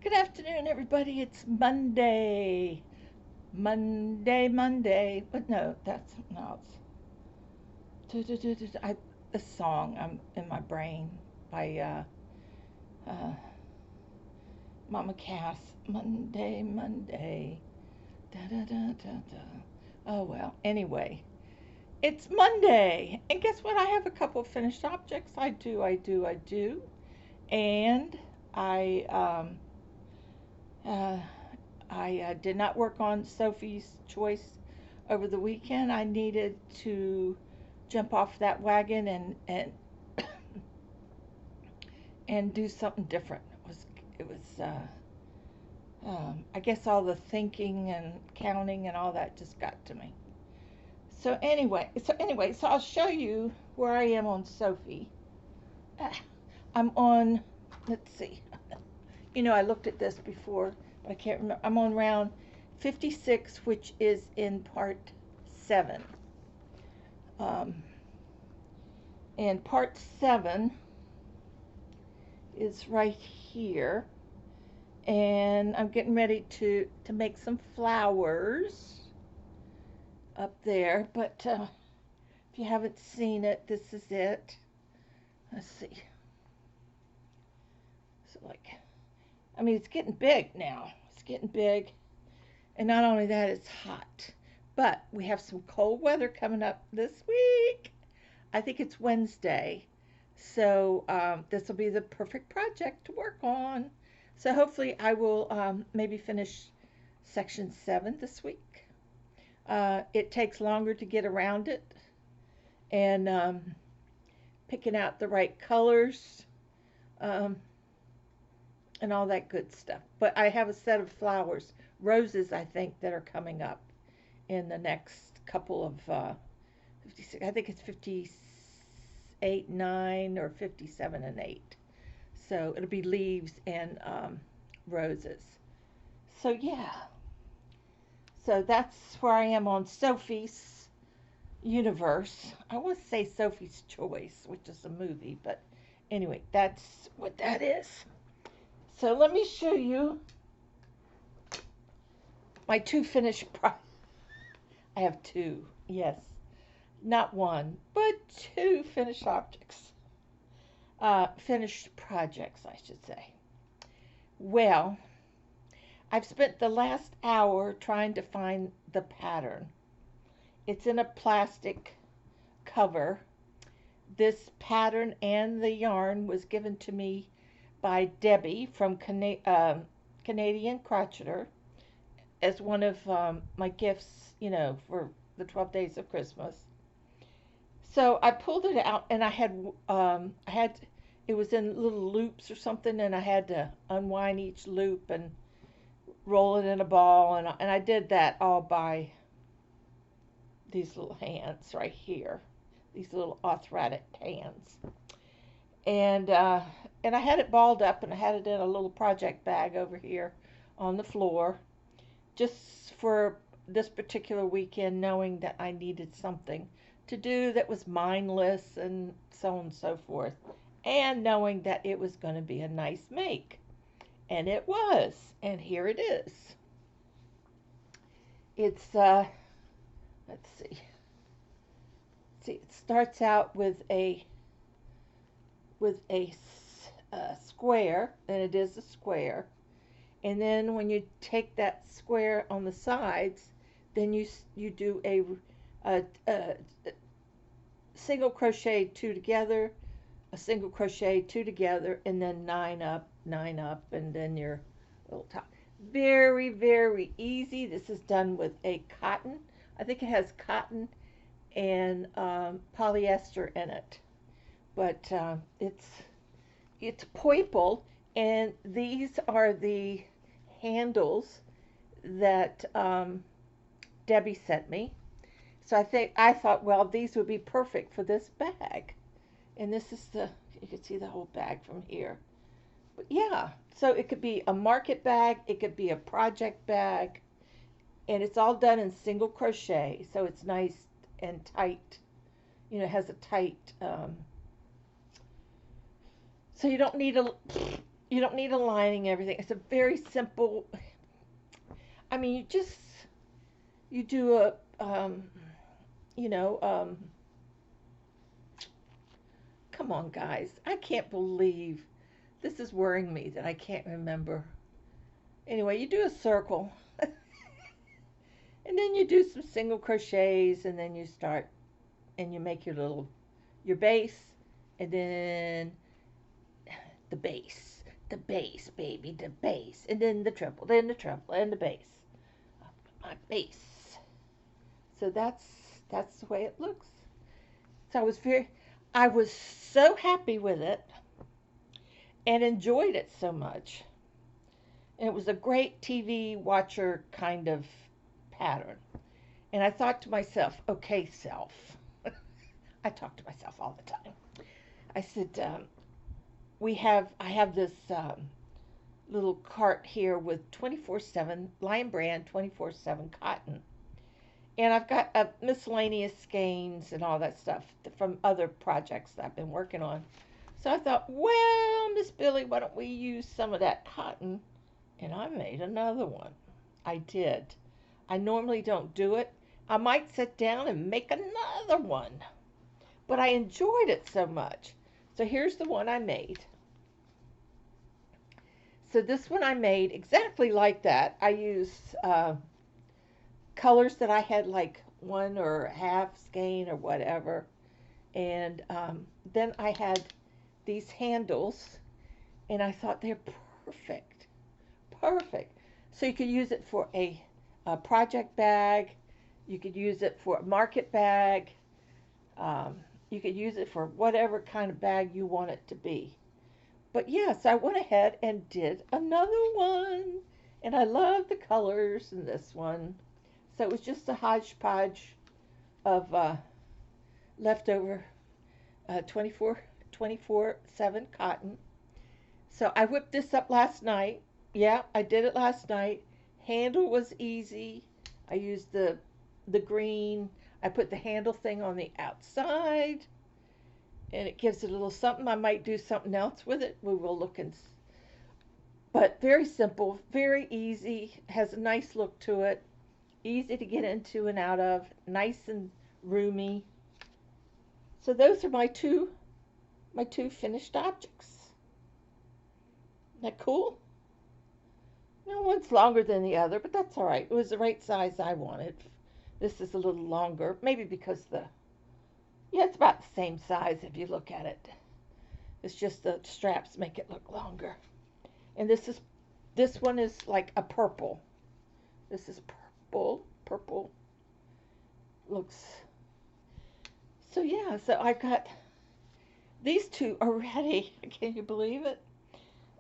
Good afternoon, everybody. It's Monday. Monday. But no, that's something else. A song in my brain by uh, Mama Cass. Monday. Da da da da da. Oh well. Anyway, it's Monday, and guess what? I have a couple of finished objects. I do, and I Uh, I did not work on Sophie's choice over the weekend. I needed to jump off that wagon and do something different. I guess all the thinking and counting and all that just got to me. So I'll show you where I am on Sophie. I'm on. Let's see. I looked at this before, but I can't remember. I'm on round 56, which is in part 7. Um, and part 7 is right here. And I'm getting ready to make some flowers up there. But if you haven't seen it, this is it. Let's see. So it's getting big now. It's getting big. And not only that, it's hot. But we have some cold weather coming up this week. I think it's Wednesday. So this will be the perfect project to work on. So hopefully I will maybe finish section 7 this week. It takes longer to get around it. And picking out the right colors. And all that good stuff. But I have a set of flowers, roses, I think, that are coming up in the next couple of 56. I think it's 58, 9, or 57 and 8. So it'll be leaves and roses. So yeah. So that's where I am on Sophie's Universe. I want to say Sophie's Choice, which is a movie, but anyway, that's what that is. So let me show you my two finished I have two, yes. Not one, but two finished objects. Finished projects, I should say. Well, I've spent the last hour trying to find the pattern. It's in a plastic cover. This pattern and the yarn was given to me by Debbie from Canadian Crocheter as one of my gifts, for the 12 days of Christmas. So I pulled it out, and I had it was in little loops or something, and I had to unwind each loop and roll it in a ball, and I did that all by these little hands right here, these little arthritic hands. And I had it balled up, and I had it in a little project bag over here on the floor, just for this particular weekend, knowing that I needed something to do that was mindless and so on and so forth, and knowing that it was going to be a nice make. And it was, and here it is. It's let's see. It starts out with a square, and it is a square. And then when you take that square on the sides, then you do a single crochet 2 together, a single crochet 2 together, and then 9 up, and then your little top. Very, very easy. This is done with a cotton. I think it has cotton and polyester in it. But it's purple, and these are the handles that Debbie sent me. So I thought, well, these would be perfect for this bag. And this is you can see the whole bag from here. But yeah, so it could be a market bag, it could be a project bag, and it's all done in single crochet, so it's nice and tight. It has a tight, so you don't need You don't need a lining, everything. It's a very simple, I mean, you do a, you know, come on, guys. I can't believe this is worrying me that I can't remember. Anyway, you do a circle, and then you do some single crochets, and then you start, and you make your base, and then the base, baby, the base, and then the treble, and the base. My base. So that's the way it looks. So I was so happy with it and enjoyed it so much. And it was a great TV watcher kind of pattern. And I thought to myself, okay, self. I talk to myself all the time. I said, I have this little cart here with 24/7 Lion Brand 24/7 cotton, and I've got miscellaneous skeins and all that stuff from other projects that I've been working on. So I thought, well, Miss Billie, why don't we use some of that cotton? And I made another one. I did. I normally don't do it. I might sit down and make another one, but I enjoyed it so much. So here's the one I made. So this one I made exactly like that. I used colors that I had, like one or half skein or whatever. And then I had these handles, and I thought they're perfect. Perfect. So you could use it for a project bag. You could use it for a market bag. You could use it for whatever kind of bag you want it to be. But yes, I went ahead and did another one. And I love the colors in this one. So it was just a hodgepodge of leftover 24/7 cotton. So I whipped this up last night. Yeah, I did it last night. Handle was easy. I used the green. I put the handle thing on the outside, and it gives it a little something. I might do something else with it. We will look and. But very simple, very easy. Has a nice look to it. Easy to get into and out of. Nice and roomy. So those are my two finished objects. Isn't that cool? No, one's longer than the other, but that's all right. It was the right size I wanted. This is a little longer, maybe because it's about the same size if you look at it. It's just the straps make it look longer. And this one is like a purple. This is purple. Looks, so yeah, so I got these two are ready. Can you believe it?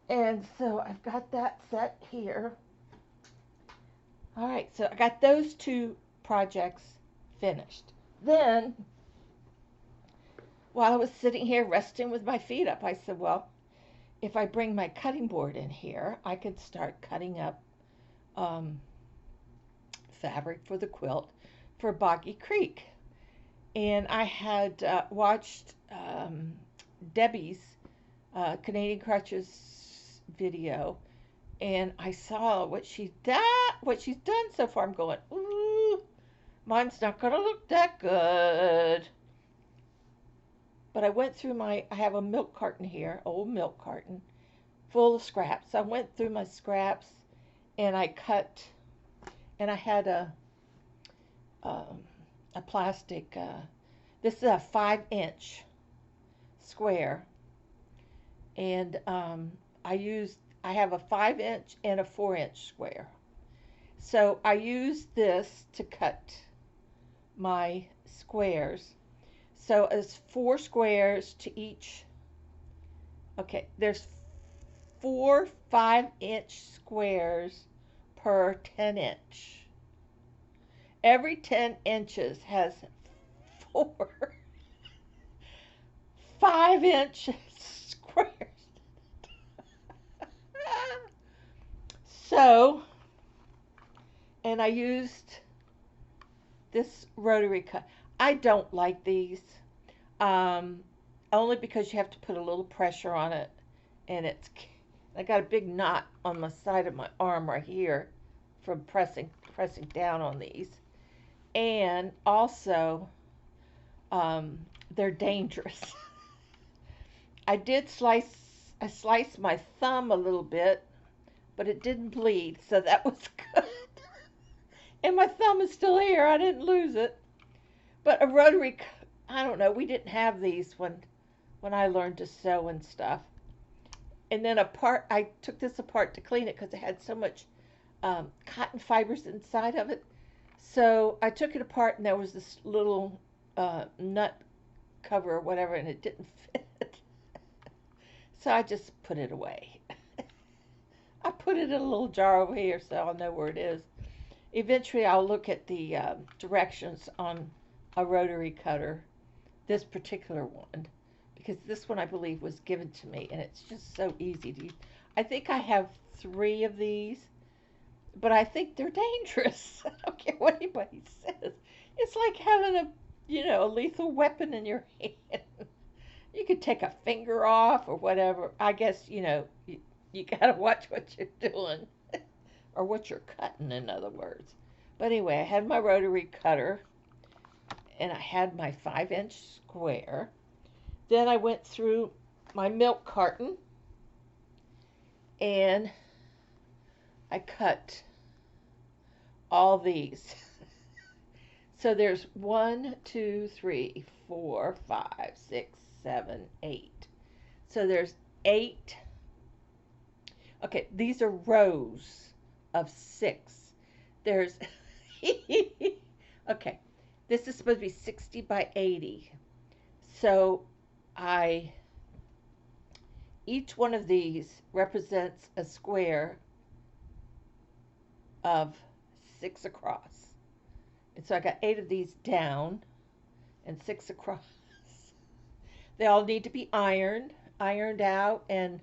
And so I've got that set here. All right, so I got those two projects finished. Then, while I was sitting here resting with my feet up, I said, well, if I bring my cutting board in here, I could start cutting up fabric for the quilt for Boggy Creek. And I had watched Debbie's Canadian Crutches video, and I saw what she's done so far. I'm going, ooh, mine's not gonna look that good. But I went through I have a milk carton here, old milk carton, full of scraps. I went through my scraps, and I cut, and I had a plastic, this is a 5-inch square, and I have a 5-inch and a 4-inch square. So I used this to cut my squares. So it's 4 squares to each. Okay, there's 4 5-inch squares per 10-inch. Every 10 inches has 4 5-inch squares. So, and I used this rotary cut. I don't like these, only because you have to put a little pressure on it, and I got a big knot on the side of my arm right here from pressing down on these. And also, they're dangerous. I sliced my thumb a little bit, but it didn't bleed, so that was good. And my thumb is still here. I didn't lose it. But a rotary, I don't know. We didn't have these when I learned to sew and stuff. And then I took this apart to clean it because it had so much cotton fibers inside of it. So I took it apart, and there was this little nut cover or whatever, and it didn't fit. So I just put it away. I put it in a little jar over here so I'll know where it is. Eventually I'll look at the directions on a rotary cutter, this particular one, because this one I believe was given to me, and it's just so easy to use. I think I have 3 of these, but I think they're dangerous. I don't care what anybody says. It's like having a lethal weapon in your hand. You could take a finger off or whatever. I guess, you got to watch what you're doing or what you're cutting, in other words. But anyway, I had my rotary cutter and I had my 5-inch square. Then I went through my milk carton and I cut all these. So there's 1, 2, 3, 4, 5, 6, 7, 8. So there's 8. Okay, these are rows of 6. There's okay, this is supposed to be 60 by 80. So each one of these represents a square of 6 across. And so I got 8 of these down and 6 across. They all need to be ironed out, and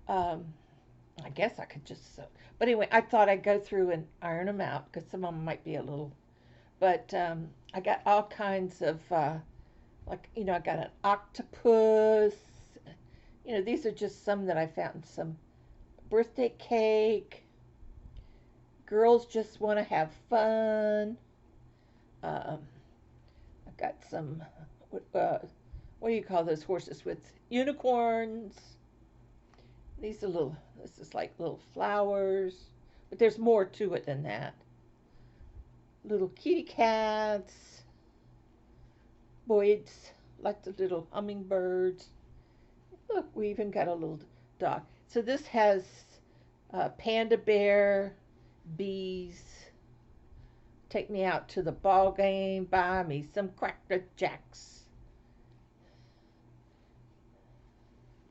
I guess I could just sew. But anyway, I thought I'd go through and iron them out because some of them might be a little. But I got all kinds of, I got an octopus. These are just some that I found. Some birthday cake. Girls just want to have fun. I've got some, what do you call those horses with unicorns? This is like little flowers, but there's more to it than that. Little kitty cats, boys, lots of little hummingbirds. Look, we even got a little dog. So this has panda bear, bees. Take me out to the ball game, buy me some Cracker Jacks.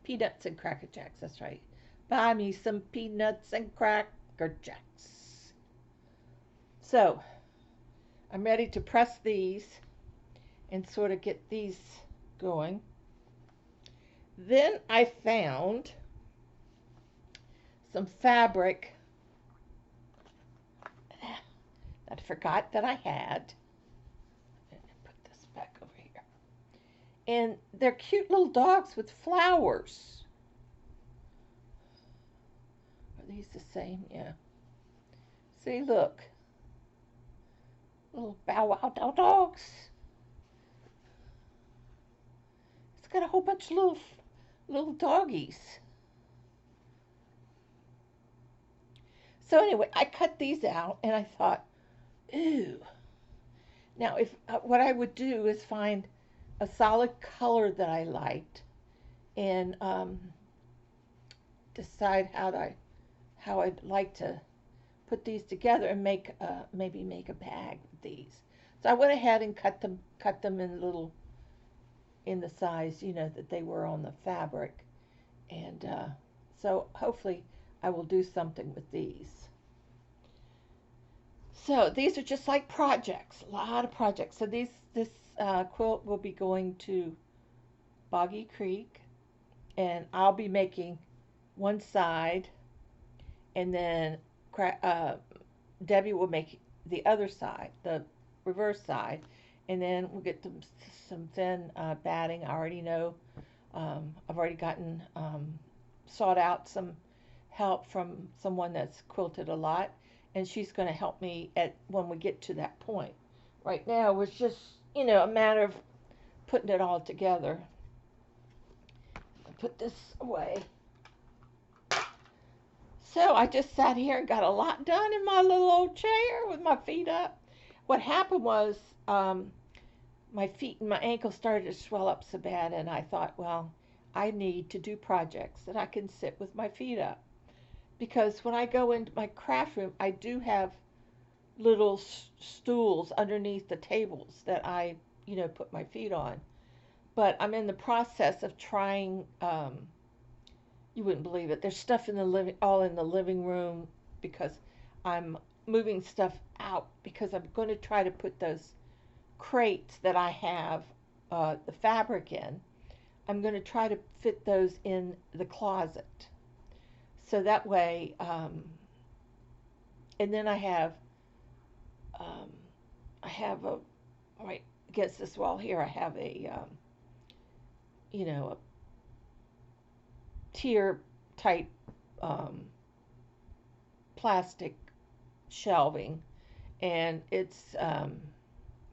Peanuts and Cracker Jacks, that's right. Buy me some peanuts and Cracker Jacks. So, I'm ready to press these and sort of get these going. Then I found some fabric that I forgot that I had. Put this back over here. And they're cute little dogs with flowers. Are these the same? Yeah. See, look. Little bow wow dogs. It's got a whole bunch of little doggies. So anyway, I cut these out and I thought, ooh. Now, if what I would do is find a solid color that I liked and decide how I'd like to put these together and maybe make a bag with these. So I went ahead and cut them in the size, that they were on the fabric. And so hopefully I will do something with these. So these are just like projects, a lot of projects. So this quilt will be going to Boggy Creek, and I'll be making one side, and then Debbie will make the other side, the reverse side, and then we'll get some thin batting. I already know. I've already gotten sought out some help from someone that's quilted a lot, and she's going to help me at when we get to that point. Right now, it's just a matter of putting it all together. Put this away. So I just sat here and got a lot done in my little old chair with my feet up. What happened was my feet and my ankles started to swell up so bad, and I thought, well, I need to do projects that I can sit with my feet up. Because when I go into my craft room, I do have little stools underneath the tables that I, put my feet on. But I'm in the process of trying. You wouldn't believe it. There's stuff in the all in the living room because I'm moving stuff out because I'm going to try to put those crates that I have the fabric in. I'm going to try to fit those in the closet. So that way, and then I have a right against this wall here. I have a tier type plastic shelving, and it's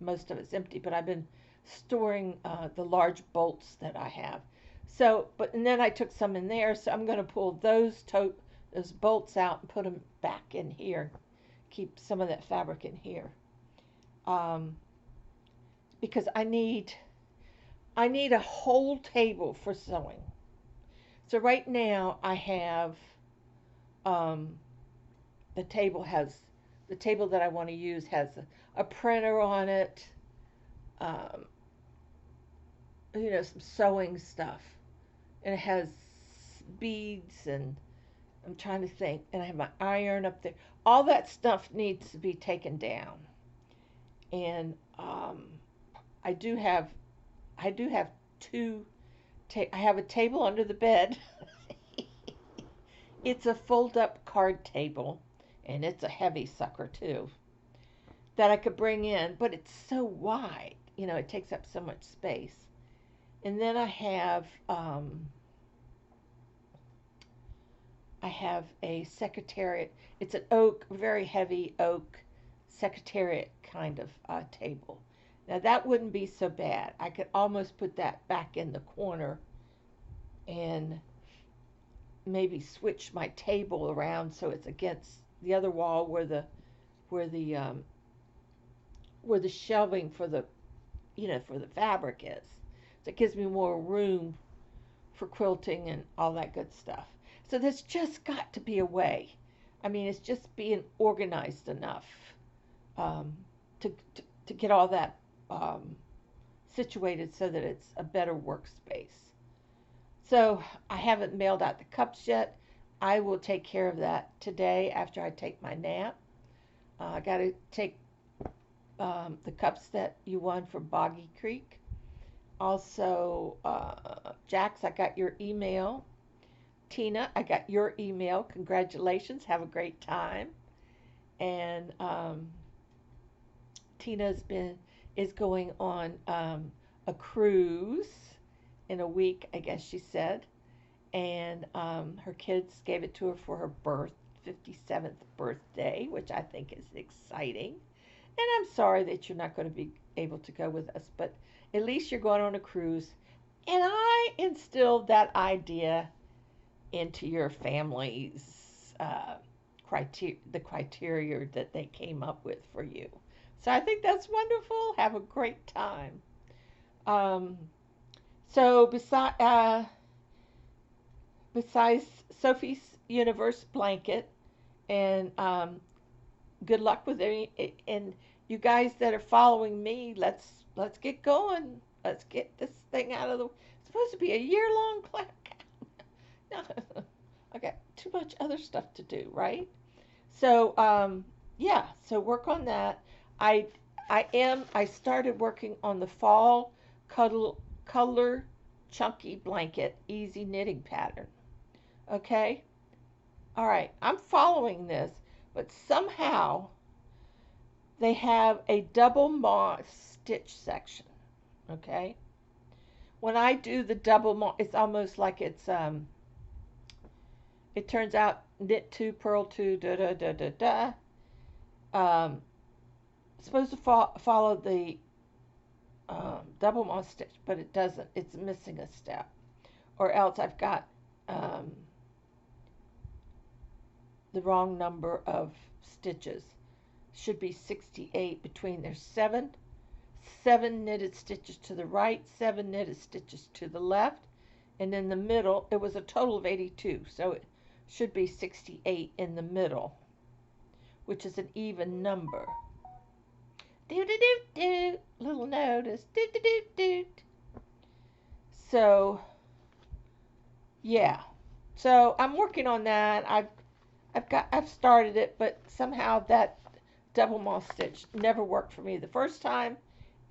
most of it's empty. But I've been storing the large bolts that I have. So, and then I took some in there, so I'm going to pull those bolts out and put them back in here. Keep some of that fabric in here, because I need a whole table for sewing. So right now I have the table that I want to use has a printer on it, some sewing stuff, and it has beads, and I'm trying to think, and I have my iron up there. All that stuff needs to be taken down, and I do have two. I have a table under the bed. It's a fold-up card table, and it's a heavy sucker too, that I could bring in, but it's so wide. It takes up so much space. And then I have a secretariat. It's an oak, very heavy oak secretariat kind of table. Now that wouldn't be so bad. I could almost put that back in the corner and maybe switch my table around so it's against the other wall where the shelving for the fabric is. So it gives me more room for quilting and all that good stuff. So there's just got to be a way. I mean, it's just being organized enough to get all that situated so that it's a better workspace. So I haven't mailed out the cups yet. I will take care of that today after I take my nap. I got to take the cups that you won from Boggy Creek. Also, Jax, I got your email. Tina, I got your email. Congratulations. Have a great time. And Tina is going on a cruise in a week, I guess she said. And her kids gave it to her for her 57th birthday, which I think is exciting. And I'm sorry that you're not going to be able to go with us, but at least you're going on a cruise. And I instilled that idea into your family's the criteria that they came up with for you. So I think that's wonderful. Have a great time. So besides Sofie's Universe blanket, and good luck with it. And you guys that are following me, let's get going. Let's get this thing out of the. It's supposed to be a year-long plan. No, I got too much other stuff to do, right? So yeah. So work on that. I started working on the fall color chunky blanket easy knitting pattern. Okay. All right. I'm following this, but somehow they have a double moss stitch section. Okay. When I do the double moss, it's almost like it's It turns out knit 2, purl 2, da da da da da. Um, Supposed to follow the double moss stitch, but it doesn't. It's missing a step. Or else I've got um, the wrong number of stitches. Should be 68 between there's seven knitted stitches to the right, 7 knitted stitches to the left, and in the middle it was a total of 82, so it should be 68 in the middle, which is an even number. Do do do do, little notice. Do do do do. So yeah, so I'm working on that. I've started it, but somehow that double moss stitch never worked for me the first time,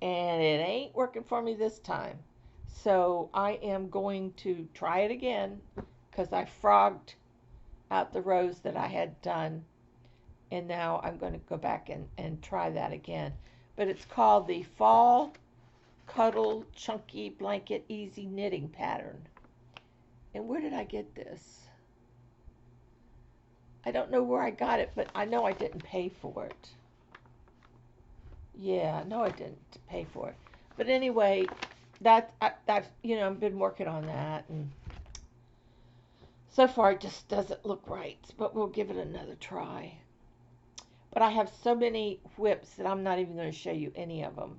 and it ain't working for me this time. So I am going to try it again because I frogged out the rows that I had done, and now I'm going to go back and try that again. But it's called the Fall Cuddle Chunky Blanket Easy Knitting Pattern. And where did I get this? I don't know where I got it, but I know I didn't pay for it. Yeah, no, I didn't pay for it. But anyway, I've been working on that, and so far it just doesn't look right. But we'll give it another try. But I have so many whips that I'm not even going to show you any of them,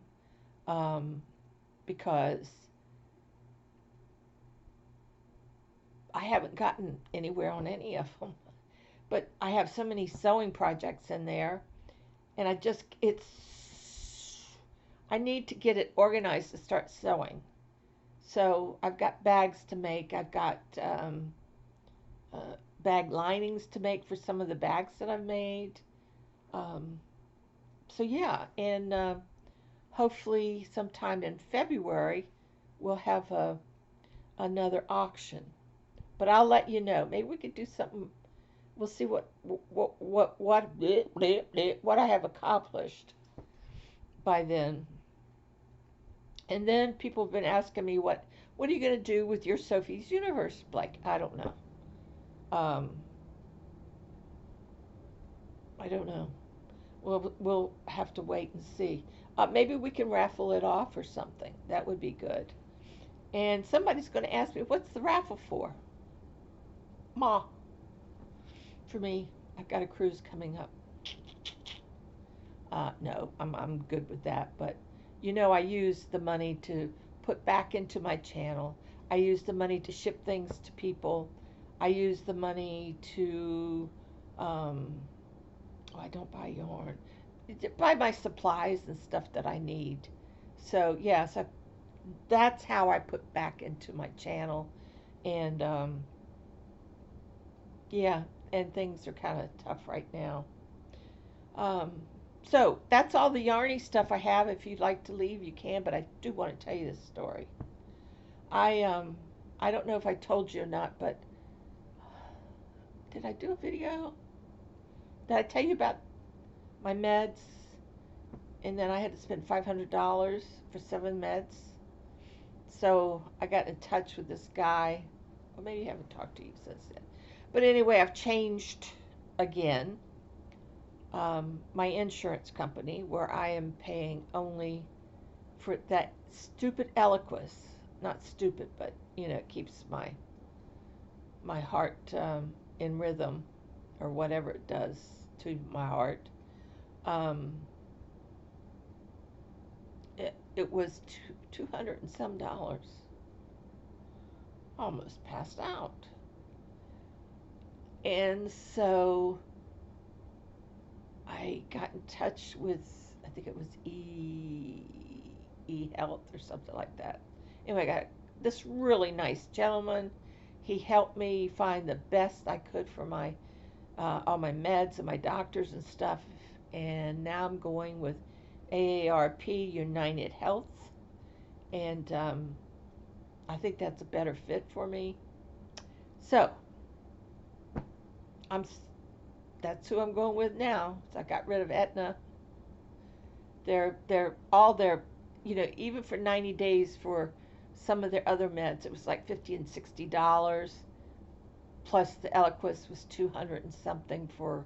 because I haven't gotten anywhere on any of them. But I have so many sewing projects in there, and I need to get it organized to start sewing. So I've got bags to make. I've got bag linings to make for some of the bags that I've made. So yeah, and hopefully sometime in February we'll have another auction. But I'll let you know. Maybe we could do something. We'll see what I have accomplished by then. And then people have been asking me what are you going to do with your Sofie's Universe? Like, I don't know. I don't know. We'll have to wait and see. Maybe we can raffle it off or something. That would be good. And somebody's going to ask me, what's the raffle for? Ma. For me, I've got a cruise coming up. No, I'm good with that. But, I use the money to put back into my channel. I use the money to ship things to people. I use the money to, I don't buy yarn. Buy my supplies and stuff that I need. So, yeah, so that's how I put back into my channel. And, yeah, and things are kind of tough right now. So that's all the yarny stuff I have. If you'd like to leave, you can, but I do want to tell you this story. I don't know if I told you or not, but did I do a video? Did I tell you about my meds? And then I had to spend $500 for 7 meds. So I got in touch with this guy. Well, maybe I haven't talked to you since then. But anyway, I've changed again. My insurance company, where I am paying only for that stupid Eliquis. Not stupid, but it keeps my heart in rhythm, or whatever it does to my heart. It was $200 and some dollars. Almost passed out. And so I got in touch with, I think it was eHealth or something like that. Anyway, I got this really nice gentleman. He helped me find the best I could for my all my meds and my doctors and stuff. And now I'm going with AARP United Health. And I think that's a better fit for me. So that's who I'm going with now. So I got rid of Aetna. They're all their, even for 90 days for some of their other meds, it was like $50 and $60. plus the Eloquist was 200 and something for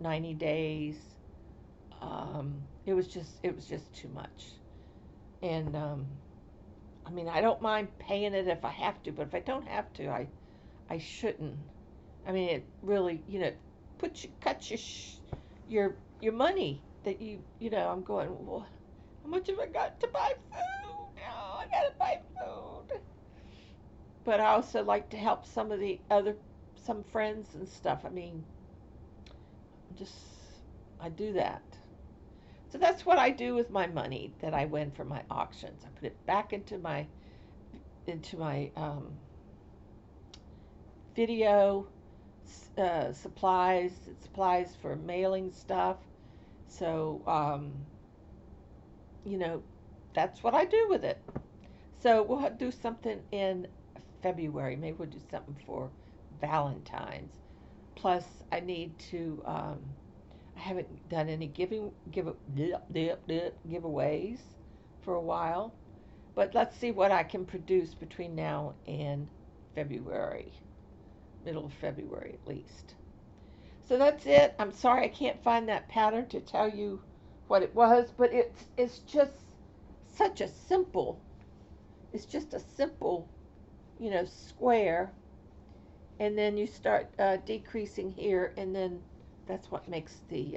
90 days. It was just too much. And I mean, I don't mind paying it if I have to, but if I don't have to, I shouldn't. I mean, it really, cuts your money that I'm going, well, how much have I got to buy food? No, I gotta buy food. But I also like to help some friends and stuff. I mean, just, I do that. So that's what I do with my money that I win from my auctions. I put it back into my video supplies for mailing stuff. So that's what I do with it. So we'll do something in February. Maybe we'll do something for Valentine's. Plus, I need to. I haven't done any giveaways for a while, but let's see what I can produce between now and February, middle of February at least. So that's it. I'm sorry I can't find that pattern to tell you what it was, but it's just such a simple. It's just a simple, square, and then you start decreasing here, and then that's what makes the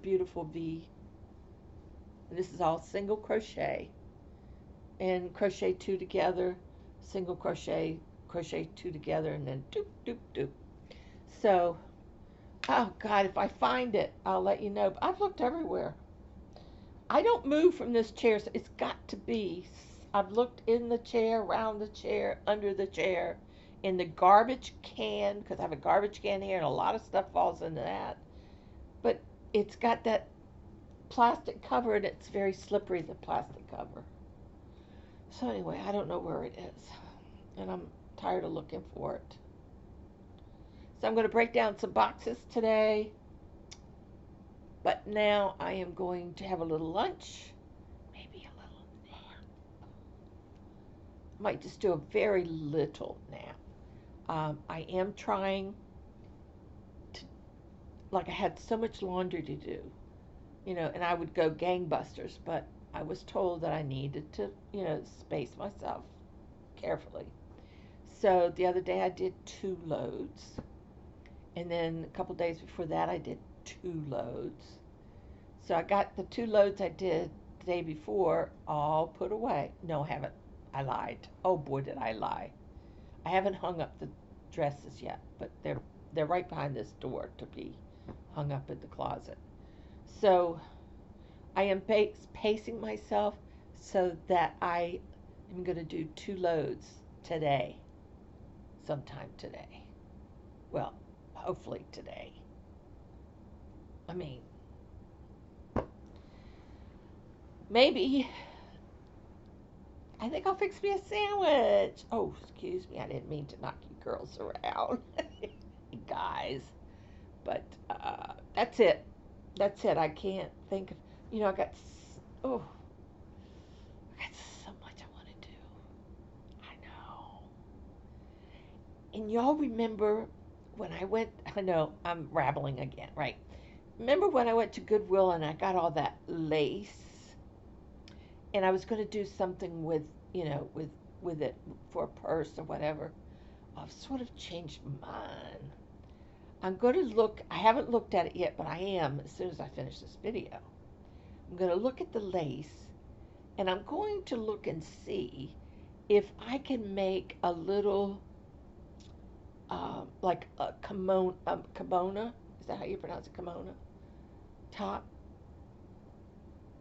beautiful V. And this is all single crochet, and crochet two together, single crochet, crochet two together, and then doop doop doop. So, oh God, if I find it, I'll let you know. But I've looked everywhere. I don't move from this chair, so it's got to be. I've looked in the chair, around the chair, under the chair, in the garbage can, because I have a garbage can here and a lot of stuff falls into that. But it's got that plastic cover and it's very slippery, the plastic cover. So anyway, I don't know where it is. And I'm tired of looking for it. So I'm going to break down some boxes today. But now I am going to have a little lunch. Maybe a little nap. Might just do a very little nap. I am trying to, like I had so much laundry to do, and I would go gangbusters, but I was told that I needed to, space myself carefully. So the other day I did 2 loads, and then a couple days before that I did 2 loads. So I got the 2 loads I did the day before all put away. No, I haven't. I lied. Oh boy, did I lie. I haven't hung up the dresses yet, but they're right behind this door to be hung up in the closet. So I am pacing myself so that I am going to do 2 loads today, sometime today. Well, hopefully today. I mean, maybe. I think I'll fix me a sandwich. Oh, excuse me. I didn't mean to knock you girls around. Guys. But that's it. That's it. I can't think of, I got so much I want to do. I know. And y'all remember when I went, I know I'm rattling again, right? Remember when I went to Goodwill and I got all that lace? And I was going to do something with it for a purse or whatever. I've sort of changed my mind. I'm going to look. I haven't looked at it yet, but I am as soon as I finish this video. I'm going to look at the lace, and I'm going to look and see if I can make a little, like a kimono. Is that how you pronounce it? Kimono top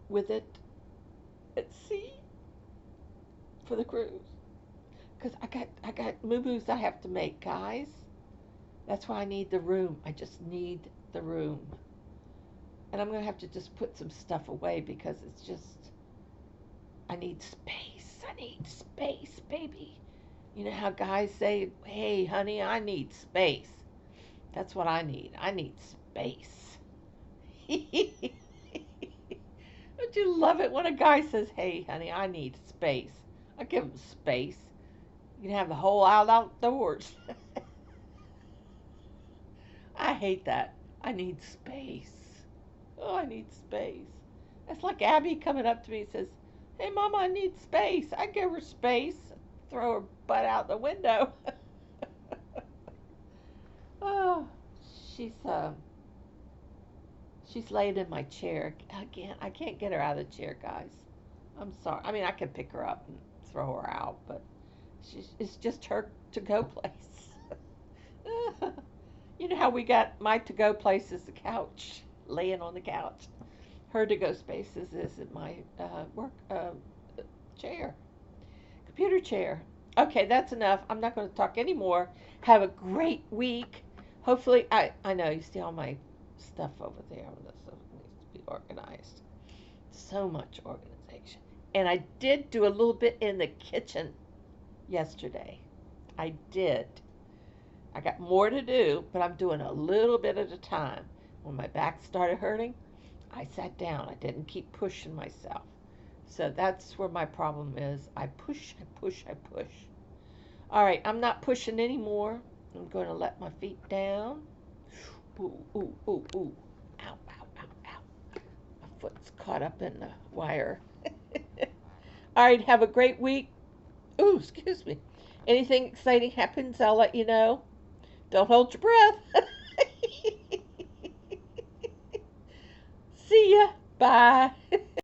with it. Let's see, for the cruise, because I got moo-moos I have to make, guys. That's why I need the room. I just need the room, and I'm gonna have to just put some stuff away because it's just, I need space. I need space, baby. You know how guys say, "Hey, honey, I need space." That's what I need. I need space. Don't you love it when a guy says, "Hey, honey, I need space"? I give him space. You can have the whole outdoors. I hate that. I need space. Oh, I need space. It's like Abby coming up to me and says, "Hey, Mama, I need space." I give her space, throw her butt out the window. Oh, she's uh, she's laid in my chair again. I can't get her out of the chair, guys. I'm sorry. I mean, I can pick her up and throw her out, but it's just her to-go place. You know how we got my to-go place is the couch, laying on the couch. Her to-go space is at my work chair, computer chair. Okay, that's enough. I'm not going to talk anymore. Have a great week. Hopefully, I know you see all my stuff over there. This stuff needs to be organized. So much organization. And I did do a little bit in the kitchen yesterday. I did. I got more to do, but I'm doing a little bit at a time. When my back started hurting, I sat down. I didn't keep pushing myself. So that's where my problem is. I push, I push, I push. All right, I'm not pushing anymore. I'm going to let my feet down. Ooh, ooh, ooh, ooh. Ow, ow, ow, ow. My foot's caught up in the wire. All right, have a great week. Ooh, excuse me. Anything exciting happens, I'll let you know. Don't hold your breath. See ya. Bye.